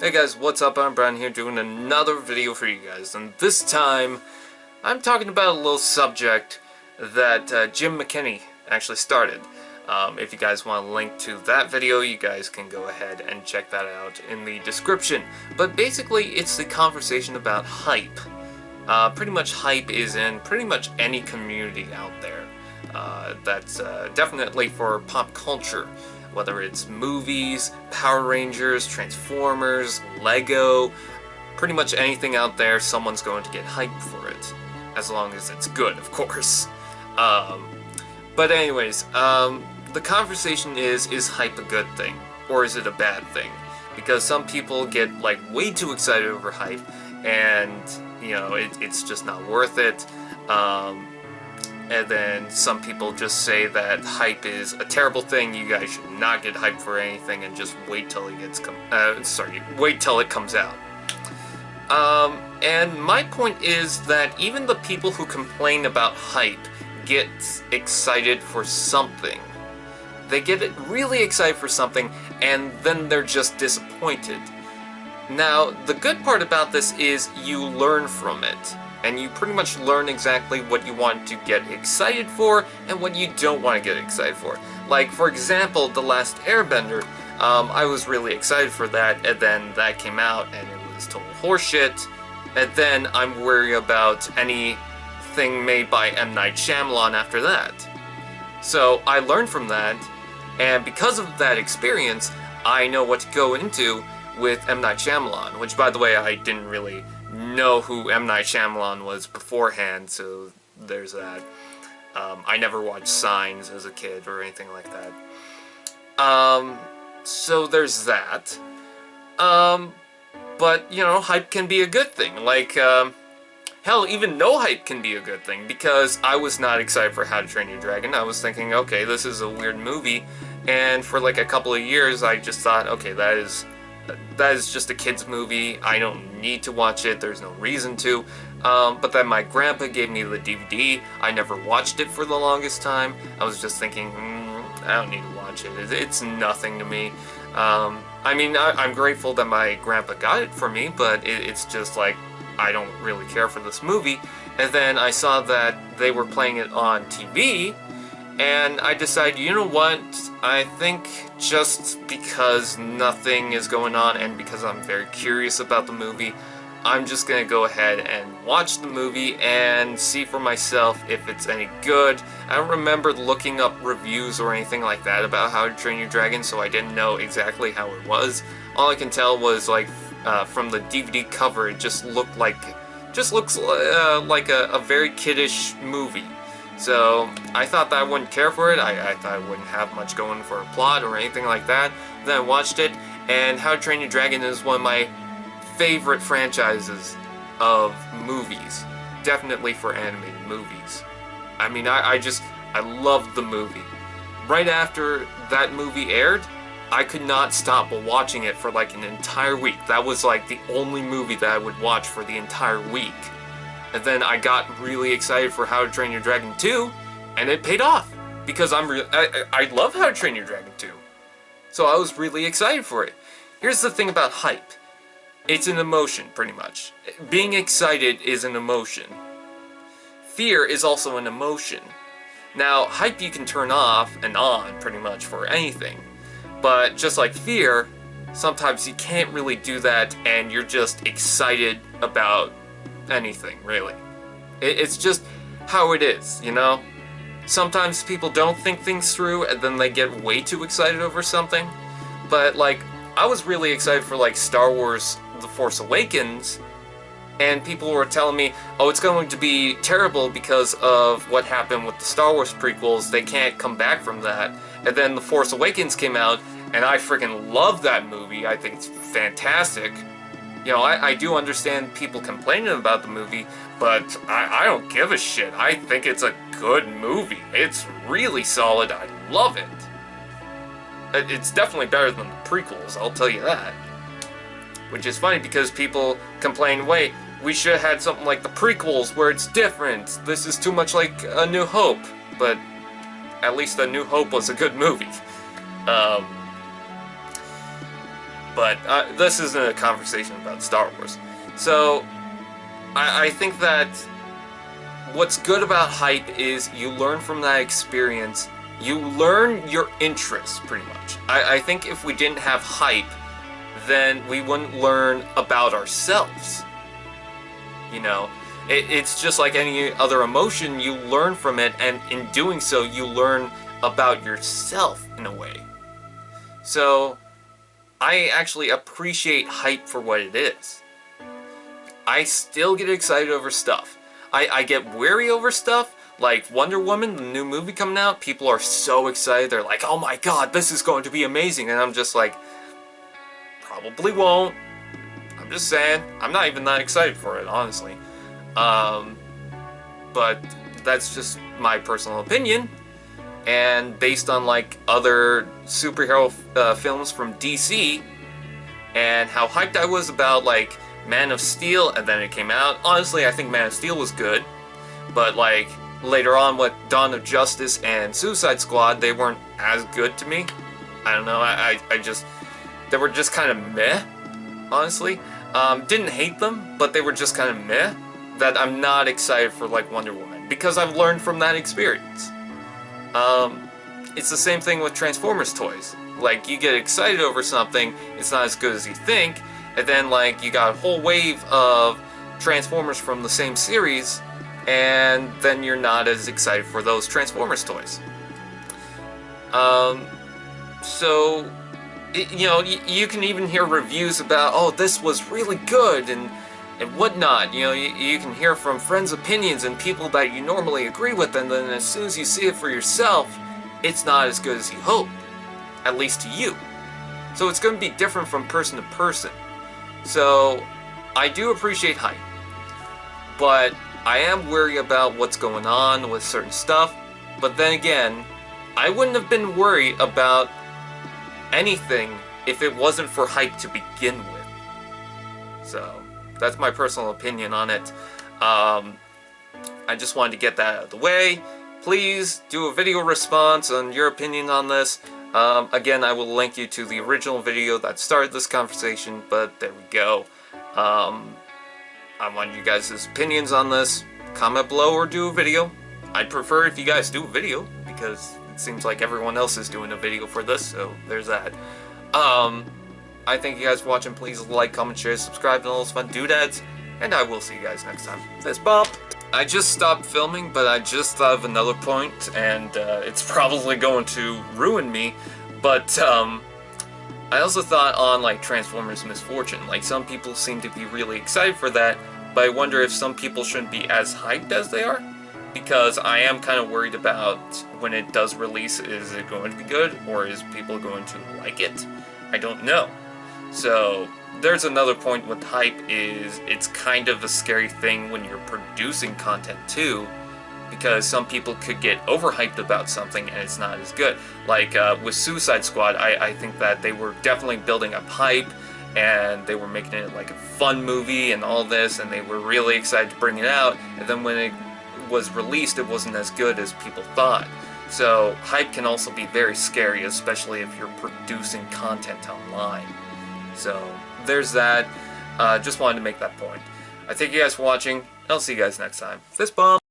Hey guys, what's up? I'm Brian here doing another video for you guys, and this time I'm talking about a little subject that Jim McCanney actually started. If you guys want a link to that video, you guys can go ahead and check that out in the description. But basically, it's the conversation about hype. Pretty much hype is in pretty much any community out there. That's definitely for pop culture. Whether it's movies, Power Rangers, Transformers, Lego, pretty much anything out there, someone's going to get hyped for it. As long as it's good, of course. But anyways, the conversation is hype a good thing? Or is it a bad thing? Because some people get like way too excited over hype, and you know, it's just not worth it. And then some people just say that hype is a terrible thing. You guys should not get hyped for anything and just wait till wait till it comes out. And my point is that even the people who complain about hype get excited for something. They get really excited for something, and then they're just disappointed. Now, the good part about this is you learn from it. And you pretty much learn exactly what you want to get excited for and what you don't want to get excited for. Like, for example, The Last Airbender, I was really excited for that, and then that came out and it was total horseshit. And then I'm worried about anything made by M. Night Shyamalan after that. So I learned from that, and because of that experience, I know what to go into with M. Night Shyamalan, which, by the way, I didn't really know who M. Night Shyamalan was beforehand, so there's that. I never watched Signs as a kid or anything like that. So there's that. But, you know, hype can be a good thing. Like, hell, even no hype can be a good thing, because I was not excited for How to Train Your Dragon. I was thinking, okay, this is a weird movie, and for like a couple of years I just thought, okay, that is just a kid's movie. I don't need to watch it. There's no reason to. But then my grandpa gave me the DVD. I never watched it for the longest time. I was just thinking, I don't need to watch it. It's nothing to me. I mean, I'm grateful that my grandpa got it for me, but it's just like, I don't really care for this movie. And then I saw that they were playing it on TV, and I decided, you know what, I think just because nothing is going on and because I'm very curious about the movie, I'm just going to go ahead and watch the movie and see for myself if it's any good. I don't remember looking up reviews or anything like that about How to Train Your Dragon, so I didn't know exactly how it was. All I can tell was, like, from the DVD cover, it just looks like a very kiddish movie. So I thought that I wouldn't care for it. I thought I wouldn't have much going for a plot or anything like that. Then I watched it, and How to Train Your Dragon is one of my favorite franchises of movies. Definitely for animated movies. I mean, I loved the movie. Right after that movie aired, I could not stop watching it for like an entire week. That was like the only movie that I would watch for the entire week. And then I got really excited for How to Train Your Dragon 2, and it paid off, because I love How to Train Your Dragon 2. So I was really excited for it. Here's the thing about hype. It's an emotion, pretty much. Being excited is an emotion. Fear is also an emotion. Now, hype you can turn off and on, pretty much, for anything. But just like fear, sometimes you can't really do that, and you're just excited about anything, really. It's just how it is, you know? Sometimes people don't think things through, and then they get way too excited over something. But, like, I was really excited for, like, Star Wars The Force Awakens, and people were telling me, oh, it's going to be terrible because of what happened with the Star Wars prequels. They can't come back from that. And then The Force Awakens came out, and I freaking love that movie. I think it's fantastic. You know, I do understand people complaining about the movie, but I don't give a shit. I think it's a good movie. It's really solid. I love it. It's definitely better than the prequels, I'll tell you that. Which is funny, because people complain, wait, we should have had something like the prequels where it's different. This is too much like A New Hope. But at least A New Hope was a good movie. But this isn't a conversation about Star Wars. So I think that what's good about hype is you learn from that experience. You learn your interests, pretty much. I think if we didn't have hype, then we wouldn't learn about ourselves. You know, it's just like any other emotion. You learn from it, and in doing so, you learn about yourself in a way. So I actually appreciate hype for what it is. I still get excited over stuff. I get wary over stuff, like Wonder Woman, the new movie coming out. People are so excited. They're like, oh my god, this is going to be amazing. And I'm just like, probably won't. I'm just saying. I'm not even that excited for it, honestly. But that's just my personal opinion. And based on like other superhero films from DC, and how hyped I was about like Man of Steel, and then it came out. Honestly, I think Man of Steel was good, but like later on with Dawn of Justice and Suicide Squad, they weren't as good to me. I don't know. I just, they were just kind of meh. Honestly, didn't hate them, but they were just kind of meh. That I'm not excited for like Wonder Woman because I've learned from that experience. It's the same thing with Transformers toys. Like, you get excited over something, it's not as good as you think, and then, like, you got a whole wave of Transformers from the same series, and then you're not as excited for those Transformers toys. So, you know, you can even hear reviews about, oh, this was really good, and whatnot. You know, you can hear from friends' opinions and people that you normally agree with, and then as soon as you see it for yourself, it's not as good as you hope. At least to you. So it's going to be different from person to person. So I do appreciate hype, but I am wary about what's going on with certain stuff. But then again, I wouldn't have been worried about anything if it wasn't for hype to begin with. So that's my personal opinion on it. I just wanted to get that out of the way. Please do a video response on your opinion on this. Again, I will link you to the original video that started this conversation, but there we go. I want you guys' opinions on this. Comment below or do a video. I'd prefer if you guys do a video, because it seems like everyone else is doing a video for this, so there's that. I thank you guys for watching. Please like, comment, share, subscribe, and all those fun doodads, and I will see you guys next time. Fist bump! I just stopped filming, but I just thought of another point, and it's probably going to ruin me, but I also thought on like Transformers Misfortune. Like, some people seem to be really excited for that, but I wonder if some people shouldn't be as hyped as they are, because I am kind of worried about when it does release, is it going to be good, or is people going to like it? I don't know. So there's another point with hype, is it's kind of a scary thing when you're producing content too, because some people could get overhyped about something and it's not as good. Like with Suicide Squad, I think that they were definitely building up hype, and they were making it like a fun movie and all this, and they were really excited to bring it out, and then when it was released, it wasn't as good as people thought. So hype can also be very scary, especially if you're producing content online. So there's that. Just wanted to make that point. I thank you guys for watching. I'll see you guys next time. Fist bump!